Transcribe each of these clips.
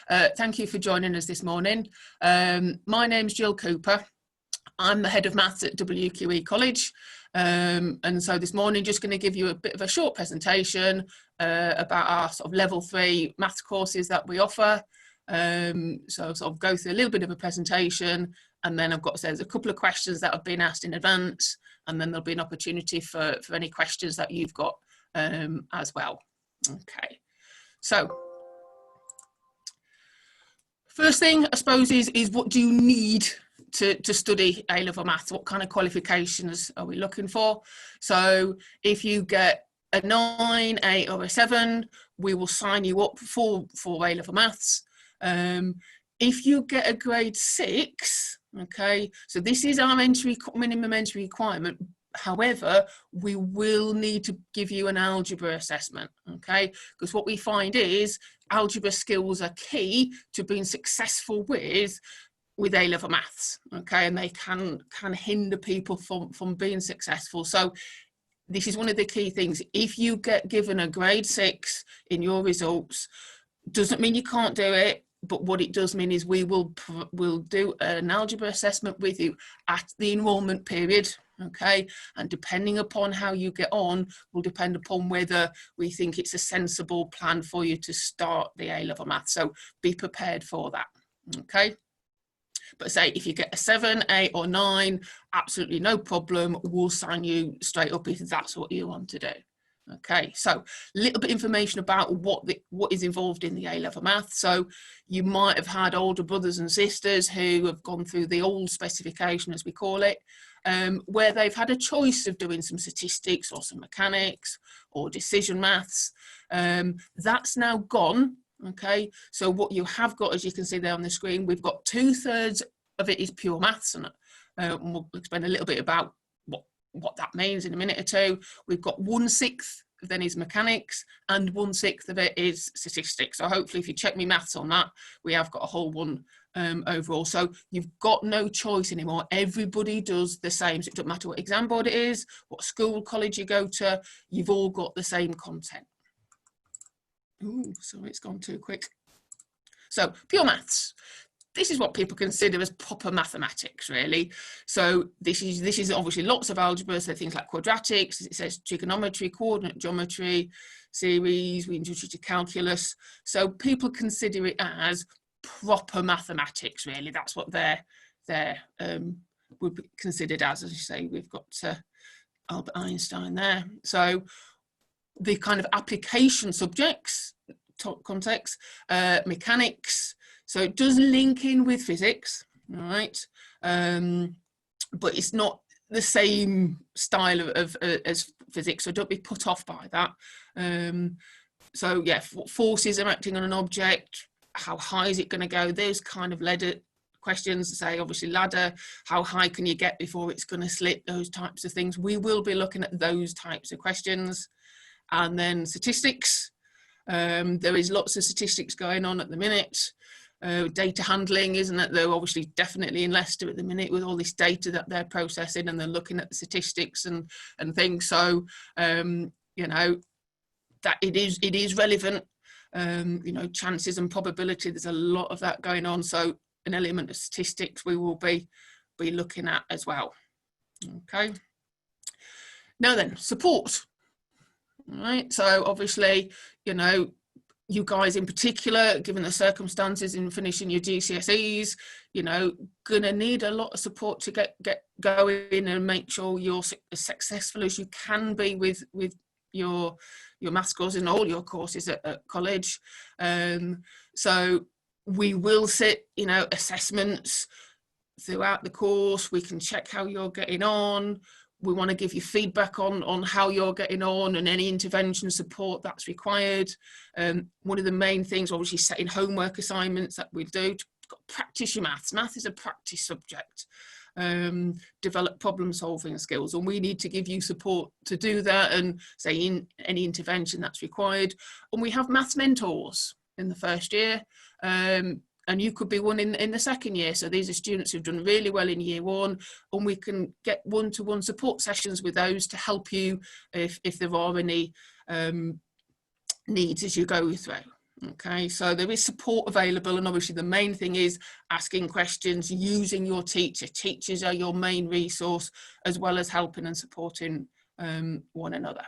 Thank you for joining us this morning. My name's Jill Cooper. I'm the head of maths at WQE College. And so this morning, just going to give you a bit of a short presentation about our sort of level 3 maths courses that we offer. So sort of go through a little bit of a presentation, and then there's a couple of questions that have been asked in advance, and then there'll be an opportunity for any questions that you've got as well. Okay, so first thing I suppose is what do you need to study A-level maths? What kind of qualifications are we looking for? So if you get a 9, 8 or a 7, we will sign you up for A-level maths. If you get a grade 6, okay, so this is our minimum entry requirement. However, we will need to give you an algebra assessment, okay, because what we find is algebra skills are key to being successful with A-level maths, okay, and they can hinder people from being successful. So this is one of the key things. If you get given a grade 6 in your results, doesn't mean you can't do it, but what it does mean is we will do an algebra assessment with you at the enrolment period, okay, and depending upon how you get on will depend upon whether we think it's a sensible plan for you to start the A-level maths. So be prepared for that, okay. But say if you get a 7, 8 or 9, absolutely no problem, we'll sign you straight up if that's what you want to do. Okay, so a little bit of information about what is involved in the A-level maths. So you might have had older brothers and sisters who have gone through the old specification, as we call it, where they've had a choice of doing some statistics or some mechanics or decision maths. That's now gone. Okay, so what you have got, as you can see there on the screen, we've got 2/3 of it is pure maths, and we'll explain a little bit about what that means in a minute or two. We've got 1/6 then is mechanics, and 1/6 of it is statistics. So hopefully if you check me maths on that, we have got a whole one overall. So you've got no choice anymore. Everybody does the same. So it doesn't matter what exam board it is, what school, college you go to, you've all got the same content. Ooh, sorry, it's gone too quick. So pure maths. This is what people consider as proper mathematics, really. So this is obviously lots of algebra, so things like quadratics, it says trigonometry, coordinate geometry, series, we introduce calculus. So people consider it as proper mathematics, really. That's what they're would be considered as you say. We've got Albert Einstein there. So the kind of application subjects, context, mechanics, so it does link in with physics, all right, but it's not the same style as physics, so don't be put off by that. So yeah, what forces are acting on an object, how high is it going to go, those kind of questions, say obviously ladder, how high can you get before it's going to slip, those types of things. We will be looking at those types of questions. And then statistics, there is lots of statistics going on at the minute. Data handling, isn't it? They're obviously definitely in Leicester at the minute with all this data that they're processing, and they're looking at the statistics and things. So you know that it is relevant. You know, chances and probability. There's a lot of that going on. So an element of statistics we will be looking at as well. Okay. Now then, support. Right, so obviously, you know, you guys in particular, given the circumstances in finishing your GCSEs, you know, gonna need a lot of support to get going and make sure you're as successful as you can be with your maths courses and all your courses at college. So we will sit, you know, assessments throughout the course. We can check how you're getting on. We want to give you feedback on how you're getting on and any intervention support that's required. One of the main things, obviously, setting homework assignments that we do. Practice your maths. Math is a practice subject. Develop problem solving skills, and we need to give you support to do that, and say in any intervention that's required. And we have maths mentors in the first year. And you could be one in the second year. So these are students who've done really well in year 1, and we can get one-to-one support sessions with those to help you if there are any needs as you go through. Okay, so there is support available, and obviously the main thing is asking questions, using your teacher. Teachers are your main resource, as well as helping and supporting one another.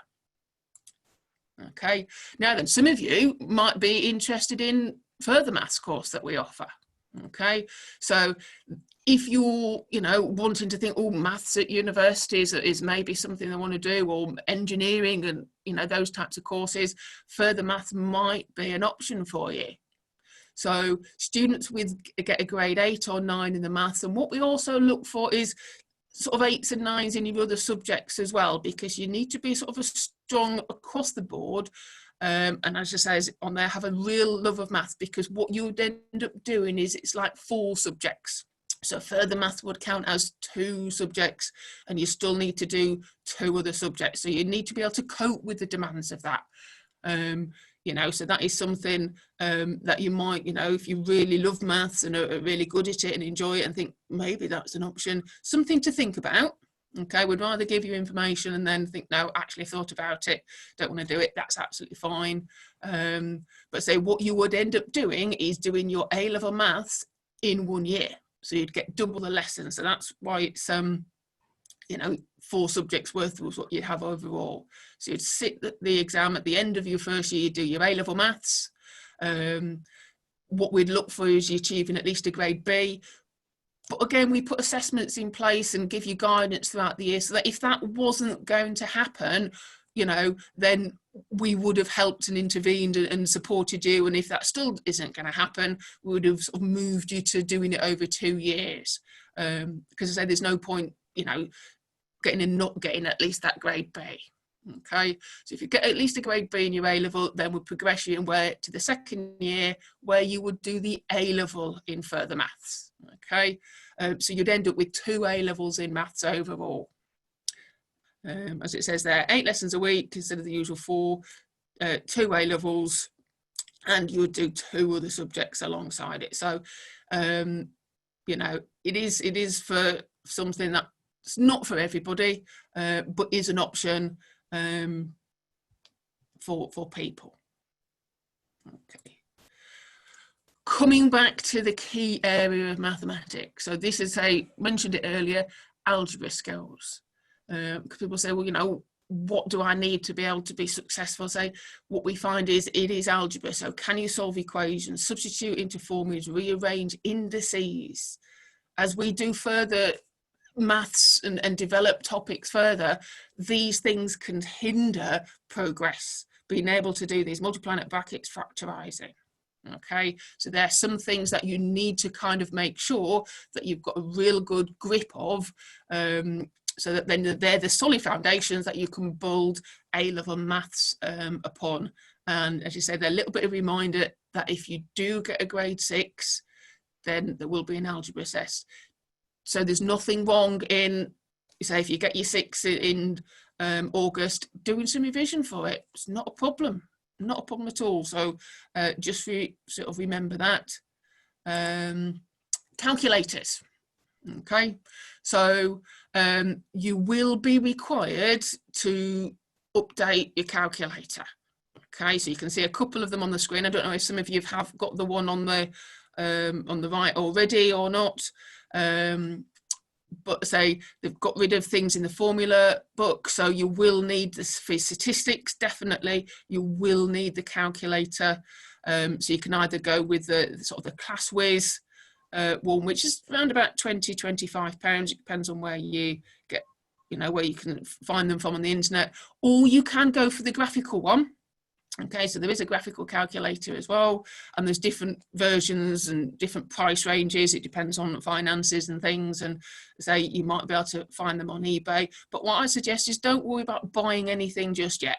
Okay, now then, some of you might be interested in further maths course that we offer. Okay, so if you're, wanting to think, oh, maths at university is maybe something they want to do, or engineering and, those types of courses, further maths might be an option for you. So students get a grade 8 or 9 in the maths. And what we also look for is sort of 8s and 9s in your other subjects as well, because you need to be sort of a strong across the board. And as I say on there, have a real love of maths, because what you would end up doing is it's like 4 subjects. So further maths would count as 2 subjects, and you still need to do 2 other subjects. So you need to be able to cope with the demands of that. So that is something that you might, if you really love maths and are really good at it and enjoy it and think maybe that's an option, something to think about. Okay, we'd rather give you information and then think, no, actually I thought about it, don't want to do it. That's absolutely fine. But say what you would end up doing is doing your A-level maths in 1 year. So you'd get double the lessons. So that's why it's, 4 subjects worth was what you'd have overall. So you'd sit the exam at the end of your first year, you do your A-level maths. What we'd look for is you achieving at least a grade B. But again, we put assessments in place and give you guidance throughout the year, so that if that wasn't going to happen, then we would have helped and intervened and supported you. And if that still isn't going to happen, we would have sort of moved you to doing it over 2 years. Because I say there's no point, getting and not getting at least that grade B. Okay, so if you get at least a grade B in your A-level, then we'll progress you to the second year, where you would do the A-level in further maths. Okay, so you'd end up with 2 A-levels in maths overall. As it says there, 8 lessons a week instead of the usual 4, 2 A-levels, and you would do 2 other subjects alongside it. So, it is for something that's not for everybody, but is an option for people. Okay. Coming back to the key area of mathematics. So this is, I mentioned it earlier, algebra skills. Because people say, well, what do I need to be able to be successful? Say, what we find is it is algebra. So can you solve equations, substitute into formulas, rearrange indices? As we do further maths and develop topics further, these things can hinder progress, being able to do these multiplying at brackets, factorizing. Okay, so there are some things that you need to kind of make sure that you've got a real good grip of, so that then they're the solid foundations that you can build A-level maths upon. And as you say, they're a little bit of a reminder that if you do get a grade 6, then there will be an algebra assessed. So there's nothing wrong in, say, if you get your 6 in August, doing some revision for it. It's not a problem. Not a problem at all. So just sort of remember that. Calculators. Okay, so you will be required to update your calculator. Okay, so you can see a couple of them on the screen. I don't know if some of you have got the one on the right already or not. But say they've got rid of things in the formula book, so you will need this for statistics. Definitely you will need the calculator, so you can either go with the sort of the class whiz one, which is around about £20–25. It depends on where you get, where you can find them from on the internet, or you can go for the graphical one. Okay, so there is a graphical calculator as well, and there's different versions and different price ranges. It depends on finances and things, and say you might be able to find them on eBay. But what I suggest is don't worry about buying anything just yet.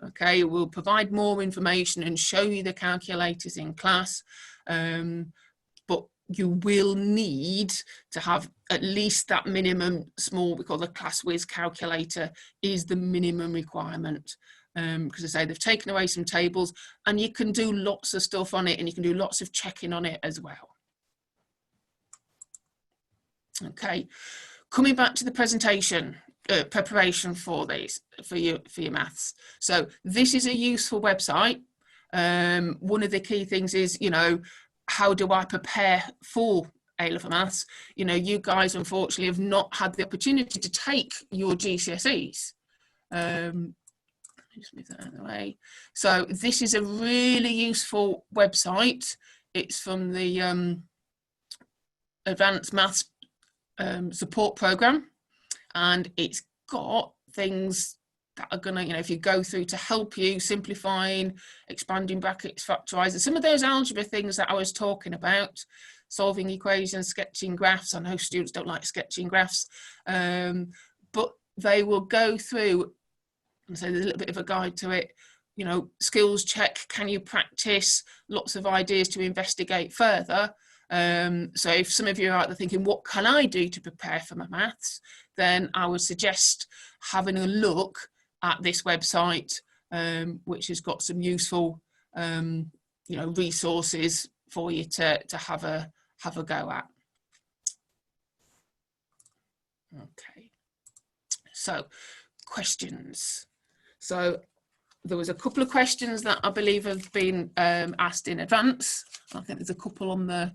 Okay, we'll provide more information and show you the calculators in class, but you will need to have at least that minimum small, we call the class whiz calculator, is the minimum requirement. Because I say they've taken away some tables, and you can do lots of stuff on it, and you can do lots of checking on it as well. Okay, coming back to the presentation preparation for these, for your maths. So this is a useful website. One of the key things is, you know, how do I prepare for A-level maths? You know, you guys unfortunately have not had the opportunity to take your GCSEs. Just move that out of the way. So this is a really useful website. It's from the Advanced Maths Support Program, and it's got things that are going to, you know, if you go through to help you simplifying, expanding brackets, factorising, some of those algebra things that I was talking about, solving equations, sketching graphs. I know students don't like sketching graphs, but they will go through and say there's a little bit of a guide to it, you know, skills check, can you practice, lots of ideas to investigate further. So if some of you are out there thinking, what can I do to prepare for my maths? Then I would suggest having a look at this website, which has got some useful, you know, resources for you to have a go at. Okay, so questions. So there was a couple of questions that I believe have been asked in advance. I think there's a couple on the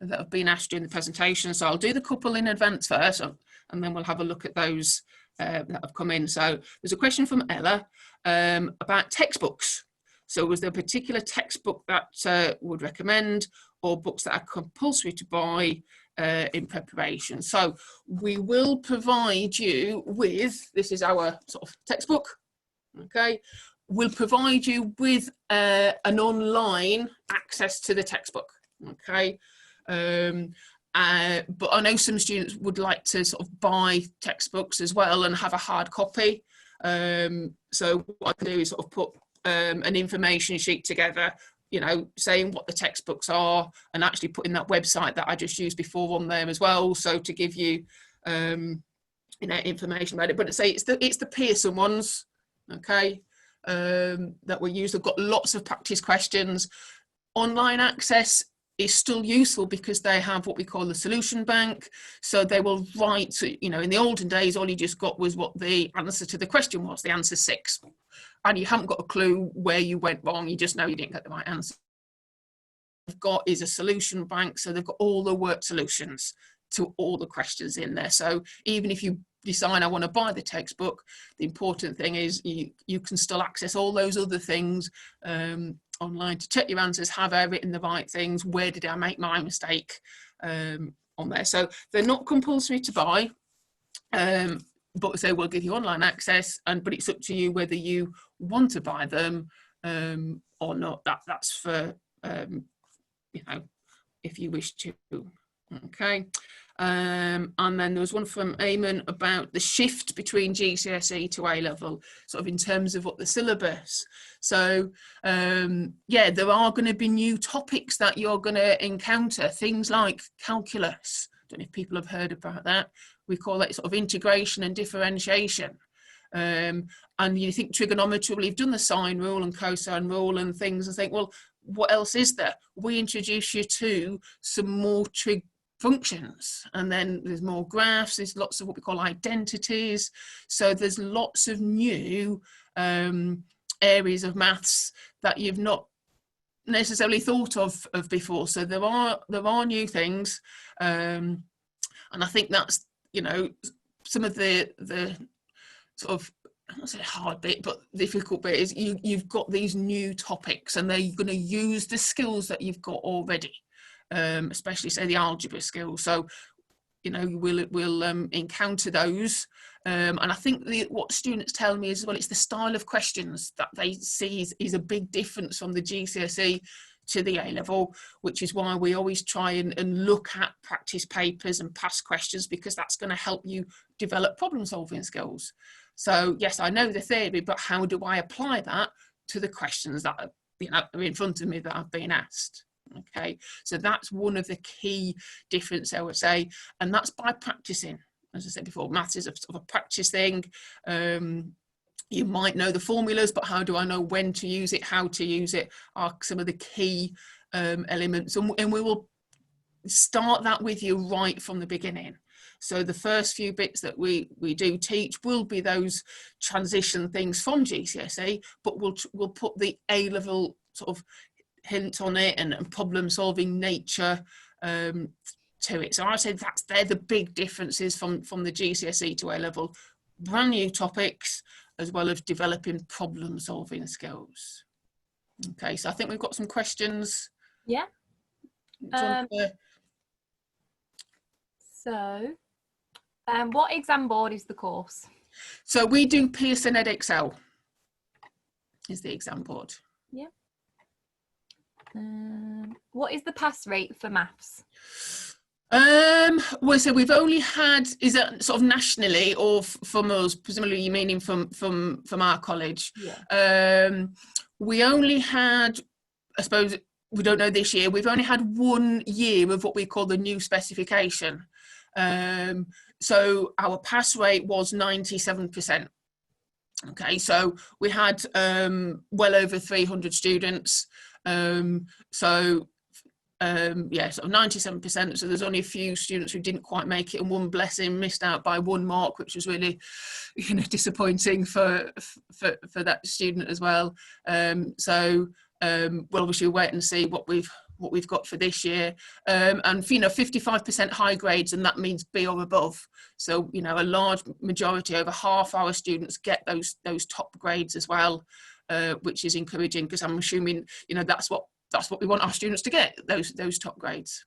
that have been asked during the presentation. So I'll do the couple in advance first, and then we'll have a look at those that have come in. So there's a question from Ella about textbooks. So was there a particular textbook that would recommend, or books that are compulsory to buy in preparation? So we will provide you with, this is our sort of textbook, okay? We'll provide you with an online access to the textbook, okay? But I know some students would like to sort of buy textbooks as well and have a hard copy. So what I can do is sort of put an information sheet together, you know, saying what the textbooks are, and actually putting that website that I just used before on there as well. So to give you, you know, information about it. But say it's the Pearson ones, okay, that we use. They've got lots of practice questions. Online access is still useful because they have what we call the solution bank. So they will write, you know, in the olden days, all you just got was what the answer to the question was, the answer 6. And you haven't got a clue where you went wrong, you just know you didn't get the right answer. What they've got is a solution bank, so they've got all the work solutions to all the questions in there. So even if you decide I want to buy the textbook, the important thing is you can still access all those other things online to check your answers. Have I written the right things? Where did I make my mistake on there? So they're not compulsory to buy, but they will give you online access, but it's up to you whether you want to buy them or not. That's for you know, if you wish to. Okay. And then there was one from Eamon about the shift between GCSE to A-level, sort of in terms of what the syllabus. So yeah, there are going to be new topics that you're going to encounter, things like calculus. I don't know if people have heard about that. We call it sort of integration and differentiation. And you think trigonometry, well, you've done the sine rule and cosine rule and things, and think, well, what else is there? We introduce you to some more trig functions, and then there's more graphs, there's lots of what we call identities. So there's lots of new areas of maths that you've not necessarily thought of before. So there are new things, and I think that's, you know, some of the sort of, I'm not saying hard bit, but difficult bit is you've got these new topics, and they're going to use the skills that you've got already. Especially say the algebra skills. So, you know, we'll encounter those. And I think what students tell me as well, it's the style of questions that they see is a big difference from the GCSE to the A-level, which is why we always try and look at practice papers and past questions, because that's going to help you develop problem solving skills. So yes, I know the theory, but how do I apply that to the questions that are, you know, are in front of me that I've been asked? Okay, so that's one of the key difference, I would say, and that's by practicing. As I said before, maths is a sort of a practice thing. You might know the formulas, but how do I know when to use it, how to use it, are some of the key elements, and we will start that with you right from the beginning. So the first few bits that we do teach will be those transition things from GCSE, but we'll put the A-level sort of hint on it, and problem solving nature to it. So I say they're the big differences from the GCSE to A level. Brand new topics, as well as developing problem solving skills. Okay, so I think we've got some questions. Yeah. What exam board is the course? So we do Pearson Edexcel is the exam board. Yeah. What is the pass rate for maths? Well, so we've only had, is that sort of nationally or from us, presumably you meaning from our college? Yeah. We only had, I suppose, we don't know this year, we've only had 1 year of what we call the new specification. So our pass rate was 97%. Okay, so we had well over 300 students. So yeah, sort of 97%. So there's only a few students who didn't quite make it, and one blessing missed out by 1 mark, which was really, you know, disappointing for that student as well. So we'll obviously wait and see what we've got for this year. And you know, 55% high grades, and that means B or above. So you know, a large majority, over half our students get those top grades as well, which is encouraging, because I'm assuming, you know, that's what we want our students to get, those top grades.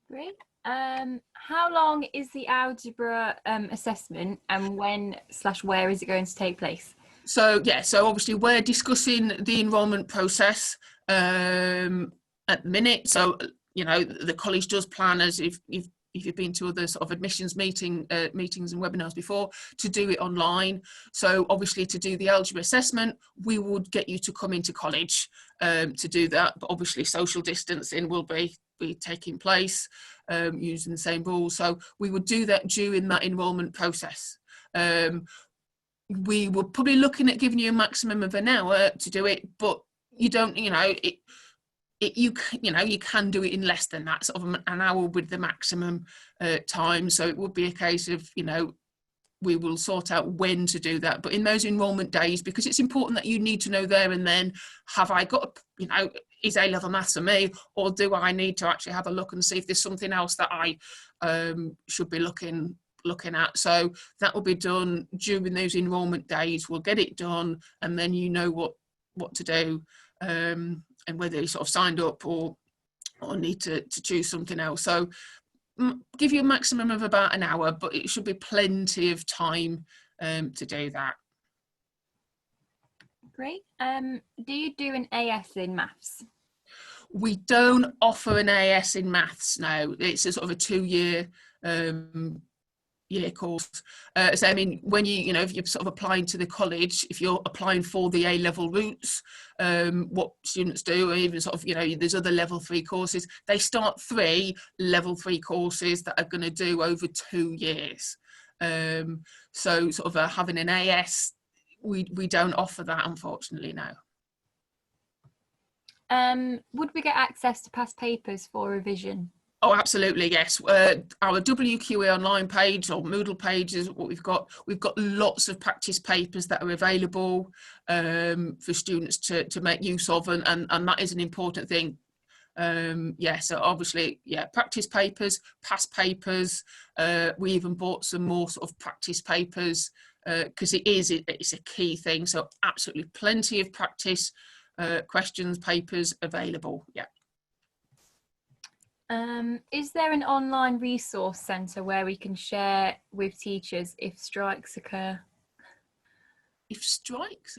Great. How long is the algebra assessment, and when/where is it going to take place? So yeah, so obviously we're discussing the enrolment process at the minute. So you know, the college does plan, as if you've been to other sort of admissions meetings and webinars before, to do it online. So obviously to do the algebra assessment, we would get you to come into college to do that, but obviously social distancing will be taking place using the same rules. So we would do that during that enrolment process. We were probably looking at giving you a maximum of an hour to do it, but you don't, you know, you can do it in less than that, sort of an hour with the maximum time. So it would be a case of, you know, we will sort out when to do that. But in those enrolment days, because it's important that you need to know there and then, have I got, you know, is A level maths for me, or do I need to actually have a look and see if there's something else that I should be looking at? So that will be done during those enrolment days. We'll get it done, and then you know what to do. And whether you sort of signed up or need to choose something else. So give you a maximum of about an hour, but it should be plenty of time to do that. Great. Do you do an AS in maths? We don't offer an AS in maths now. It's a sort of a 2-year course. So I mean, when you know, if you're sort of applying to the college, if you're applying for the A-level routes, what students do, or even sort of, you know, there's other level 3 courses, they start 3 level 3 courses that are going to do over 2 years. So sort of having an AS, we don't offer that, unfortunately, now. Would we get access to past papers for revision? Oh, absolutely, yes. Our WQA online page, or Moodle page, is what we've got. We've got lots of practice papers that are available for students to make use of, and that is an important thing. Yeah, so obviously, yeah, practice papers, past papers. We even bought some more sort of practice papers because it's a key thing. So absolutely plenty of practice questions, papers available, yeah. Is there an online resource centre where we can share with teachers if strikes occur? If strikes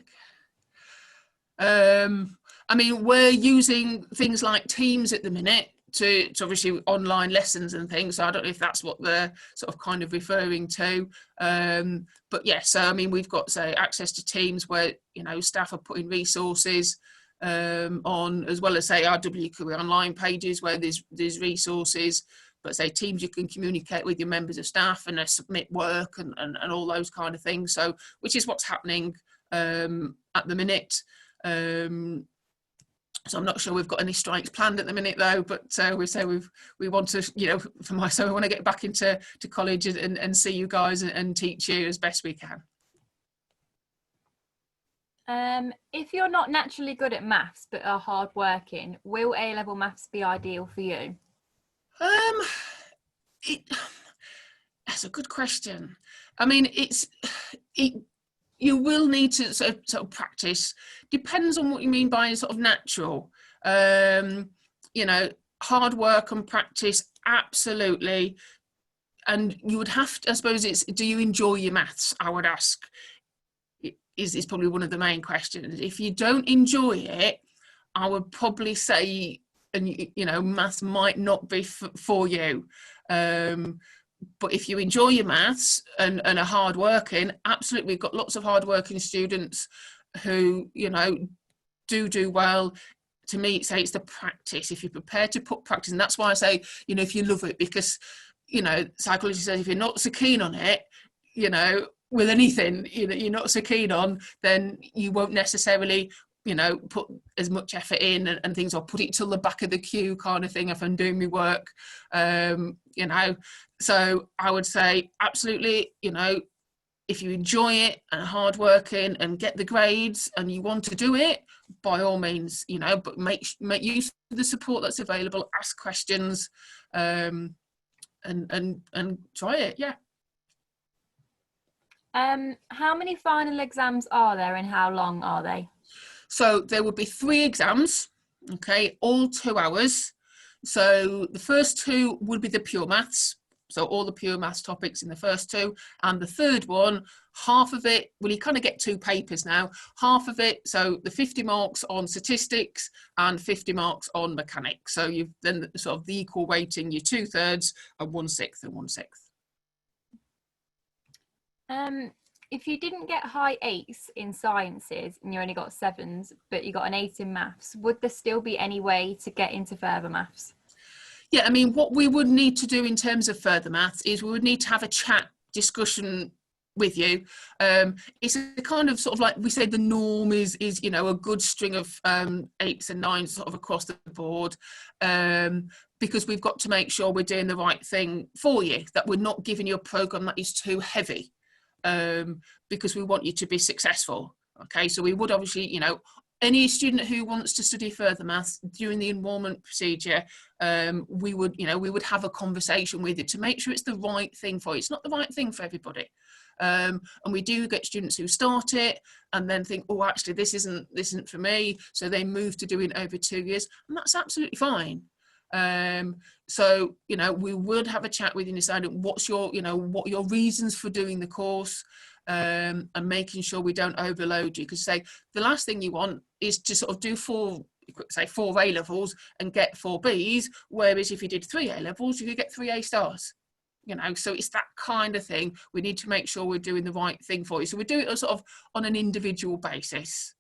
occur? I mean, we're using things like Teams at the minute to obviously online lessons and things. So I don't know if that's what they're sort of kind of referring to. But yes, so I mean, we've got, say, access to Teams where, you know, staff are putting resources on, as well as, say, our WQA online pages where there's resources. But say Teams, you can communicate with your members of staff and submit work and all those kind of things. So which is what's happening at the minute. So I'm not sure we've got any strikes planned at the minute though, but we want to, you know, for myself, I want to get back into college and see you guys and teach you as best we can. If you're not naturally good at maths but are hard working, will A-level maths be ideal for you? It, that's a good question. I mean, you will need to sort of practice. Depends on what you mean by sort of natural. Hard work and practice, absolutely. And you would have to, I suppose do you enjoy your maths? I would ask, is probably one of the main questions. If you don't enjoy it, I would probably say, maths might not be for you. But if you enjoy your maths and are hardworking, absolutely, we've got lots of hardworking students who, do well. To me, say it's the practice. If you're prepared to put practice, and that's why I say, if you love it, because, psychology says if you're not so keen on it, with anything, you're not so keen on, then you won't necessarily, put as much effort in and things, or put it till the back of the queue kind of thing if I'm doing my work, So I would say absolutely, if you enjoy it and are hardworking and get the grades and you want to do it, by all means, but make use of the support that's available, ask questions, and try it, yeah. How many final exams are there and how long are they? So there would be 3 exams, okay, all 2 hours. So the first 2 would be the pure maths. So all the pure maths topics in the first 2, and the third one, half of it, well, you kind of get 2 papers now, half of it, so the 50 marks on statistics and 50 marks on mechanics. So you've then sort of the equal weighting, your 2/3 and 1/6 and 1/6. If you didn't get high 8s in sciences and you only got 7s, but you got an 8 in maths, would there still be any way to get into further maths? Yeah, I mean, what we would need to do in terms of further maths is we would need to have a chat discussion with you. It's a kind of sort of like we say the norm is a good string of 8s and 9s sort of across the board, because we've got to make sure we're doing the right thing for you, that we're not giving you a program that is too heavy, because we want you to be successful. Okay, so we would obviously, any student who wants to study further maths during the enrolment procedure, we would have a conversation with you to make sure it's the right thing for you. It's not the right thing for everybody. And we do get students who start it and then think, oh, actually, this isn't for me. So they move to doing over 2 years, and that's absolutely fine. So, we would have a chat with you and decide what your reasons for doing the course, and making sure we don't overload you, because say the last thing you want is to sort of do 4 A levels and get 4 Bs, whereas if you did 3 A levels you could get 3 A stars, so it's that kind of thing. We need to make sure we're doing the right thing for you, so we do it sort of on an individual basis.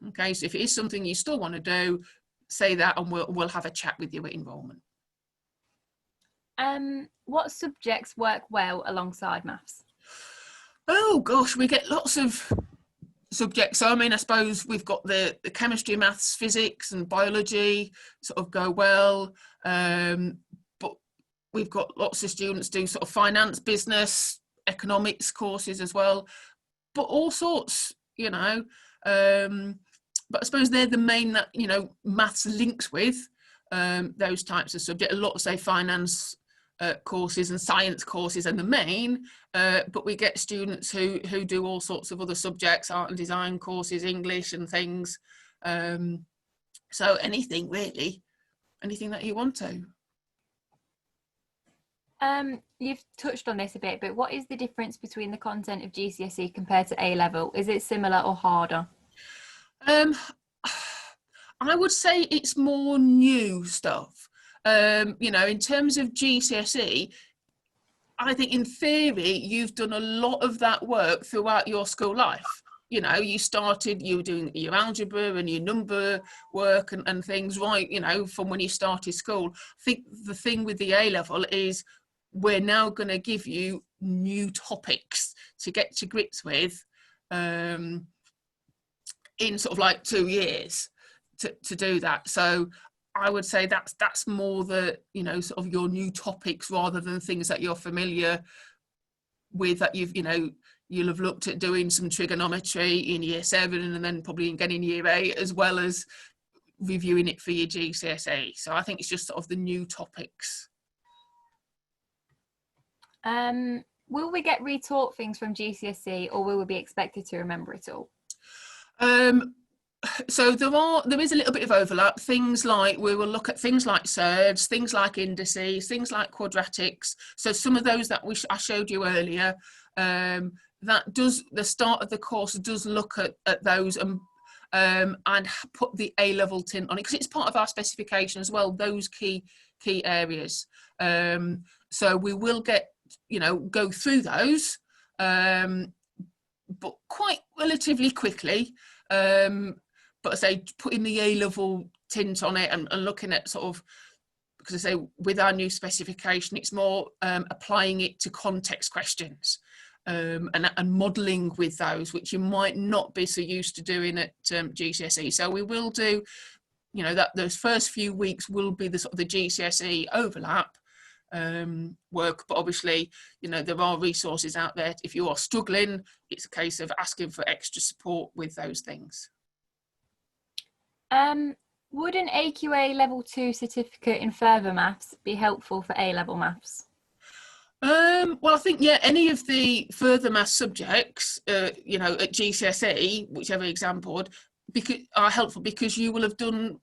Okay, so if it is something you still want to do, say that and we'll have a chat with you at enrolment. What subjects work well alongside maths? Oh gosh, we get lots of subjects. So I mean, I suppose we've got the chemistry, maths, physics and biology sort of go well, but we've got lots of students do sort of finance, business, economics courses as well, but all sorts, but I suppose they're the main that maths links with, those types of subjects. A lot, say, finance courses and science courses are the main, but we get students who do all sorts of other subjects, art and design courses, English and things. So anything really, anything that you want to. You've touched on this a bit, but what is the difference between the content of GCSE compared to A level? Is it similar or harder? I would say it's more new stuff. In terms of GCSE, I think in theory, you've done a lot of that work throughout your school life. You were doing your algebra and your number work and things, right, from when you started school. I think the thing with the A level is we're now going to give you new topics to get to grips with, in sort of like 2 years to do that. So I would say that's more the, sort of your new topics rather than things that you're familiar with, that you've you'll have looked at doing some trigonometry in year 7 and then probably again in year 8, as well as reviewing it for your GCSE. So I think it's just sort of the new topics. Will we get retaught things from GCSE, or will we be expected to remember it all? So there is a little bit of overlap. Things like, we will look at things like surds, things like indices, things like quadratics. So some of those that I showed you earlier, that does, the start of the course does look at those and put the A-level tint on it, because it's part of our specification as well, those key areas. So we will get, go through those, but quite relatively quickly. But I say putting the A-level tint on it and looking at sort of, because I say with our new specification, it's more applying it to context questions. And modelling with those, which you might not be so used to doing at GCSE. So we will do, that those first few weeks will be the sort of the GCSE overlap work, but obviously, there are resources out there. If you are struggling, it's a case of asking for extra support with those things. Would an AQA level 2 certificate in further maths be helpful for A-level maths? Well, I think, yeah, any of the further maths subjects, at GCSE, whichever exam board, are helpful, because you will have done,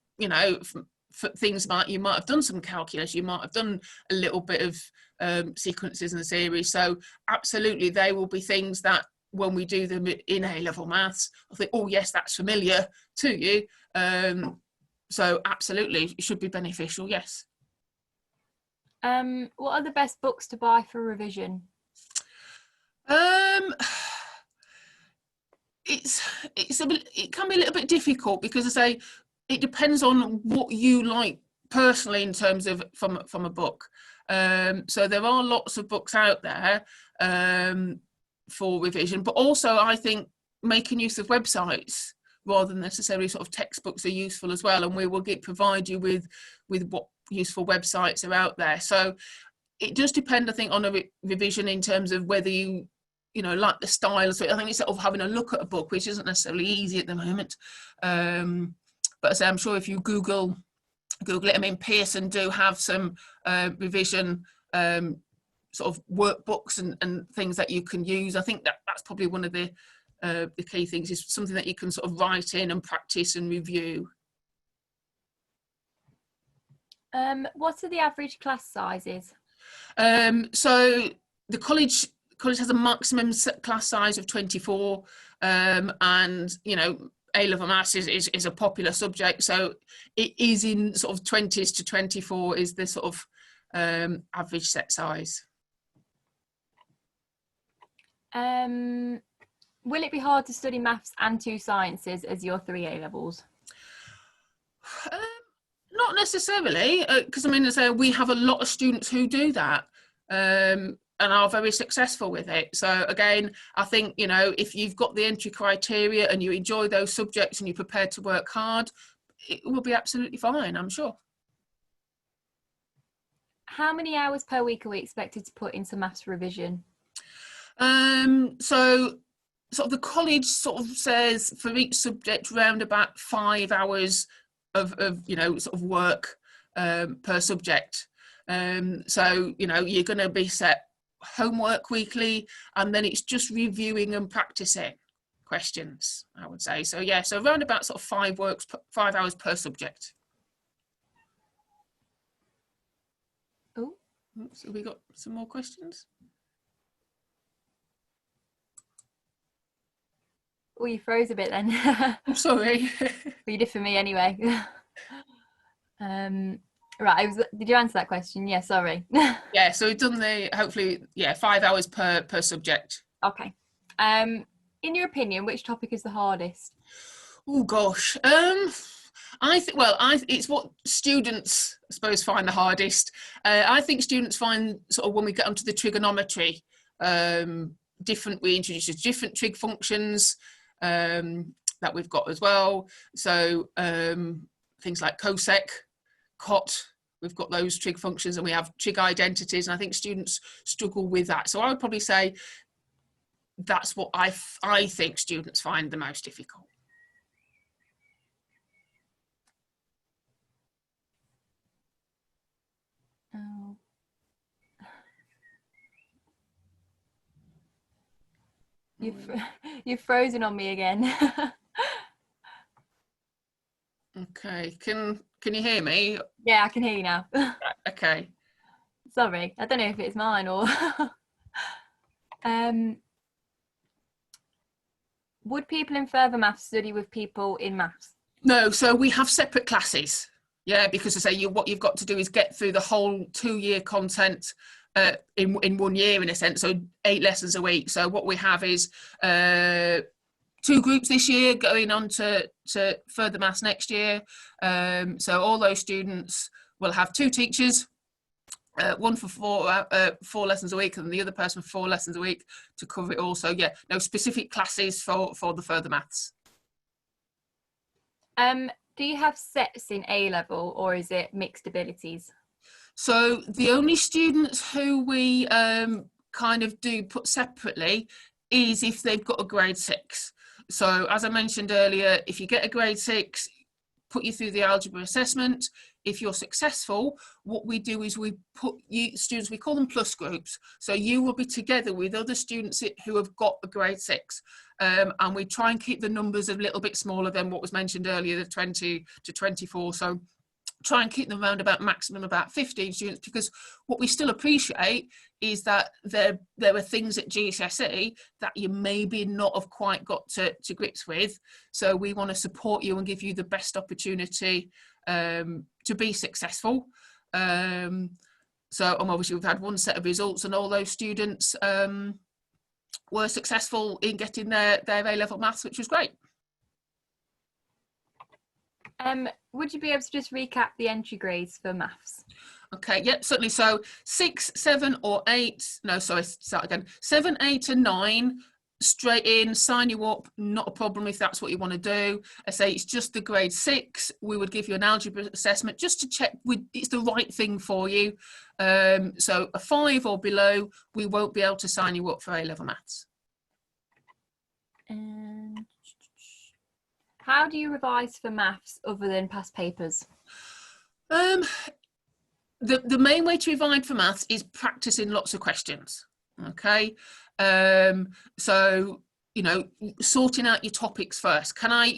for things like, you might have done some calculus, you might have done a little bit of sequences and series. So absolutely, they will be things that when we do them in A-level maths, I think, oh yes, that's familiar to you. So absolutely, it should be beneficial, yes. What are the best books to buy for revision? It can be a little bit difficult, because I say it depends on what you like personally in terms of from a book. So there are lots of books out there for revision, but also I think making use of websites rather than necessarily sort of textbooks are useful as well, and we will provide you with what useful websites are out there. So it does depend, I think, on a revision in terms of whether you like the style. So I think it's sort of having a look at a book, which isn't necessarily easy at the moment. But as I say, I'm sure if you Google it, I mean, Pearson do have some revision sort of workbooks and things that you can use. I think that's probably one of the key things, is something that you can sort of write in and practice and review. What are the average class sizes? So the college has a maximum class size of 24, and A-level maths is a popular subject, so it is in sort of 20s to 24 is the sort of average set size. Will it be hard to study maths and 2 sciences as your 3 A-levels? Not necessarily, because I mean, as I say, we have a lot of students who do that and are very successful with it. So again, I think, if you've got the entry criteria and you enjoy those subjects and you're prepared to work hard, it will be absolutely fine, I'm sure. How many hours per week are we expected to put into maths revision? So sort of the college sort of says for each subject around about 5 hours of sort of work per subject. So you're going to be set homework weekly, and then it's just reviewing and practicing questions, I would say. So yeah, so around about sort of 5 hours per subject. Oh, so we got some more questions. Oh, you froze a bit then. I'm sorry. But you did for me anyway. Right, did you answer that question? Yeah, sorry. Yeah, so we've done hopefully, 5 hours per subject. Okay. In your opinion, which topic is the hardest? Oh gosh. I think, it's what students, I suppose, find the hardest. I think students find sort of when we get onto the trigonometry, we introduce different trig functions that we've got as well. So things like cosec, cot, we've got those trig functions, and we have trig identities, and I think students struggle with that. So I would probably say that's what I think students find the most difficult. Oh. You've frozen on me again. Okay, can you hear me? Yeah, I can hear you now. Okay. Sorry, I don't know if it's mine or would people in further maths study with people in maths? No, so we have separate classes. Yeah, because I say what you've got to do is get through the whole 2-year content in 1 year, in a sense, so 8 lessons a week. So what we have is 2 groups this year going on to further maths next year. So all those students will have 2 teachers, one for 4 lessons a week, and the other person for 4 lessons a week to cover it all. So yeah, no specific classes for the further maths. Do you have sets in A level, or is it mixed abilities? So the only students who we kind of do put separately is if they've got a grade 6. So as I mentioned earlier, if you get a grade 6, put you through the algebra assessment. If you're successful, what we do is we put you students, we call them plus groups. So you will be together with other students who have got a grade 6. And we try and keep the numbers a little bit smaller than what was mentioned earlier, the 20 to 24. So try and keep them around about maximum about 15 students, because what we still appreciate is that there are things at Gcse that you maybe not have quite got to grips with. So we want to support you and give you the best opportunity to be successful. So obviously we've had 1 set of results, and all those students were successful in getting their A-level maths, which was great. Would you be able to just recap the entry grades for maths? Okay, yep, certainly. So 6, 7 or 8, no, sorry, start again. 7, 8 and 9, straight in, sign you up, not a problem if that's what you want to do. I say it's just the grade 6, we would give you an algebra assessment just to check it's the right thing for you. So a 5 or below, we won't be able to sign you up for A-level maths. And how do you revise for maths other than past papers? The main way to revise for maths is practicing lots of questions. Okay, so sorting out your topics first. Can I,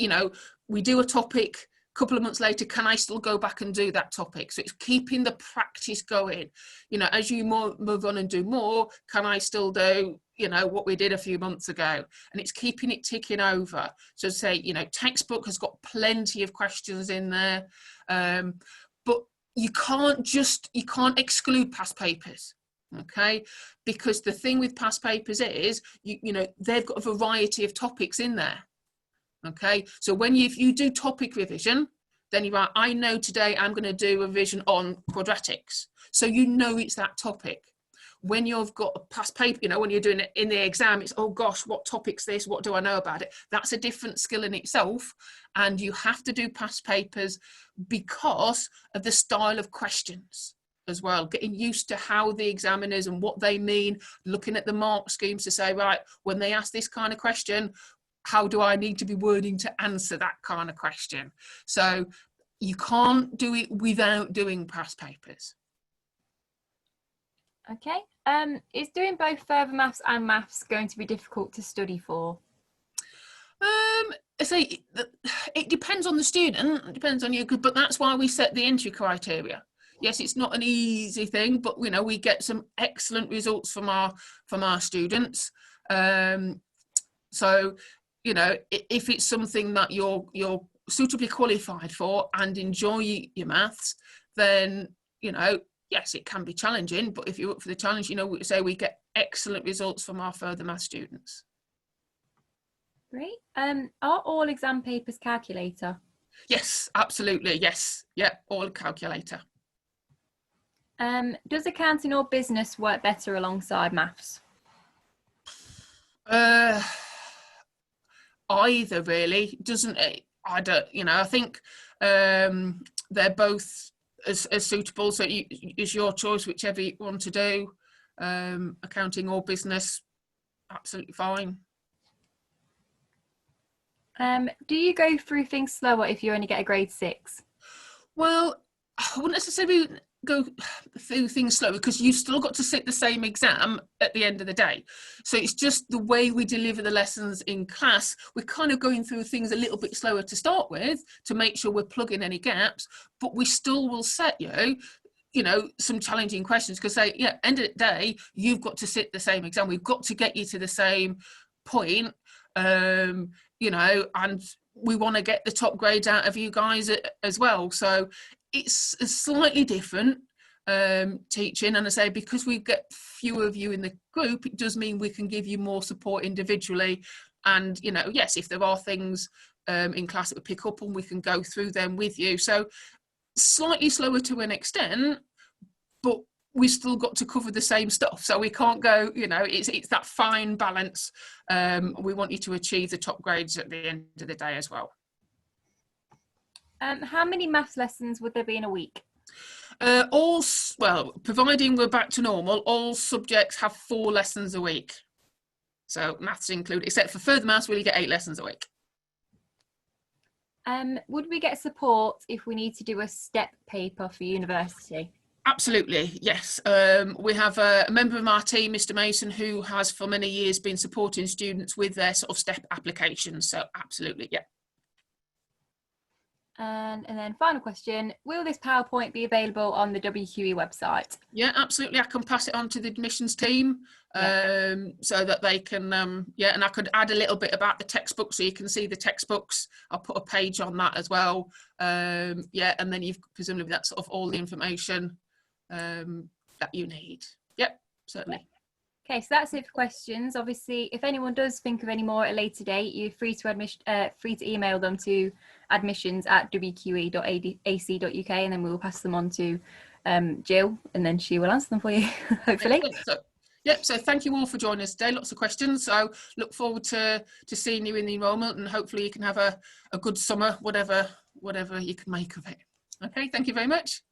we do a topic, a couple of months later, can I still go back and do that topic? So it's keeping the practice going. As you move on and do more, can I still do what we did a few months ago? And it's keeping it ticking over. So say, textbook has got plenty of questions in there, but you can't exclude past papers. Okay, because the thing with past papers is they've got a variety of topics in there. Okay, so if you do topic revision, then you're right, I know today I'm going to do a revision on quadratics, so it's that topic. When you've got a past paper, when you're doing it in the exam, it's, oh gosh, what topic's this? What do I know about it? That's a different skill in itself. And you have to do past papers because of the style of questions as well, getting used to how the examiners and what they mean, looking at the mark schemes to say, right, when they ask this kind of question, how do I need to be wording to answer that kind of question? So you can't do it without doing past papers. Okay. Is doing both further maths and maths going to be difficult to study for? I say it depends on the student, it depends on you, but that's why we set the entry criteria. Yes, it's not an easy thing, but we get some excellent results from our students. So if it's something that you're suitably qualified for and enjoy your maths, then yes, it can be challenging, but if you're up for the challenge, we get excellent results from our further maths students. Great. Are all exam papers calculator? Yes, absolutely. Yes. Yeah, all calculator. Does accounting or business work better alongside maths? Either really, doesn't it? I don't, I think they're both as suitable, so it's your choice whichever you want to do, accounting or business. absolutely fine. Do you go through things slower if you only get a grade 6? Well, I wouldn't necessarily go through things slow, because you've still got to sit the same exam at the end of the day. So it's just the way we deliver the lessons in class. We're kind of going through things a little bit slower to start with to make sure we're plugging any gaps, but we still will set you know, some challenging questions, because say, yeah, end of the day, you've got to sit the same exam. We've got to get you to the same point, you know, and we want to get the top grades out of you guys as well. So it's a slightly different teaching, and I say, because we get fewer of you in the group, it does mean we can give you more support individually. And, you know, yes, if there are things in class that we pick up on, we can go through them with you. So slightly slower to an extent, but we still got to cover the same stuff. So we can't go, you know, it's that fine balance. We want you to achieve the top grades at the end of the day as well. How many maths lessons would there be in a week? Well, providing we're back to normal, all subjects have 4 lessons a week. So maths included, except for further maths, we only get 8 lessons a week. Would we get support if we need to do a step paper for university? Absolutely, yes. We have a member of our team, Mr. Mason, who has for many years been supporting students with their sort of step applications. So absolutely, yeah. And then final question, will this PowerPoint be available on the WQE website? Yeah, absolutely. I can pass it on to the admissions team so that they can, yeah, and I could add a little bit about the textbook so you can see the textbooks. I'll put a page on that as well. Yeah, and then you've presumably that's sort of all the information that you need. Yep, certainly. Okay, so that's it for questions. Obviously, if anyone does think of any more at a later date, you're free to email them to admissions@wqe.ac.uk, and then we will pass them on to Jill, and then she will answer them for you, hopefully. So thank you all for joining us today. Lots of questions. So look forward to seeing you in the enrolment, and hopefully you can have a good summer, whatever you can make of it. Okay, thank you very much.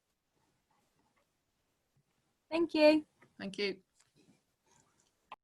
Thank you. Thank you.